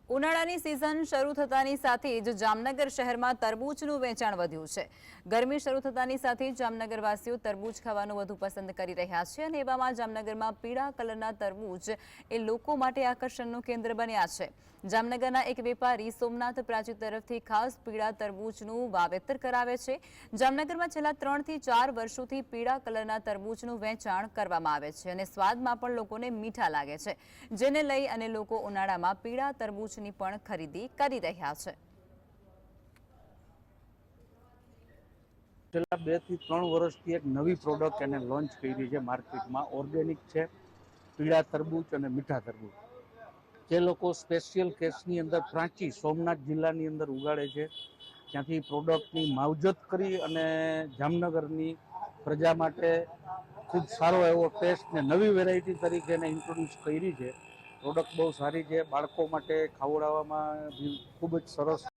ઉનાળાની સિઝન શરૂ થતાની સાથે જ જામનગર શહેરમાં તરબૂચનું વેચાણ વધ્યું છે। ગરમી શરૂ થતાની સાથે જામનગરવાસીઓ તરબૂચ ખાવાનું વધુ પસંદ કરી રહ્યા છે અને એવામાં જામનગરમાં પીળા કલરના તરબૂચ એ લોકો માટે આકર્ષણનું કેન્દ્ર બન્યા છે। જામનગરના એક વેપારી સોમનાથ પ્રાચી તરફથી ખાસ પીળા તરબૂચનું વાવેતર કરાવે છે। જામનગરમાં છેલ્લા 3 થી 4 વર્ષોથી પીળા કલરના તરબૂચનું વેચાણ કરવામાં આવે છે અને સ્વાદમાં પણ લોકોને મીઠા લાગે છે, જેને લઈ અને લોકો ઉનાળામાં પીળા તરબૂચ ની પણ ખરીદી કરી રહ્યા છે। છેલ્લા 2 થી 3 વર્ષથી એક નવી પ્રોડક્ટ એને લોન્ચ કરી છે માર્કેટમાં। ઓર્ગેનિક છે, પીળા તરબૂચ અને મીઠા તરબૂચ, જે લોકો સ્પેશિયલ કેસની અંદર પ્રાંચી સોમનાથ જિલ્લાની અંદર ઉગાડે છે, ત્યાંથી પ્રોડક્ટની માવજત કરી અને જામનગરની પ્રજા માટે ખૂબ સારો એવો ટેસ્ટ ને નવી વેરાયટી તરીકે એને ઇન્ટ્રોડ્યુસ કરી છે। પ્રોડક્ટ બહુ સારી છે, બાળકો માટે ખવડાવવામાં ખૂબ જ સરસ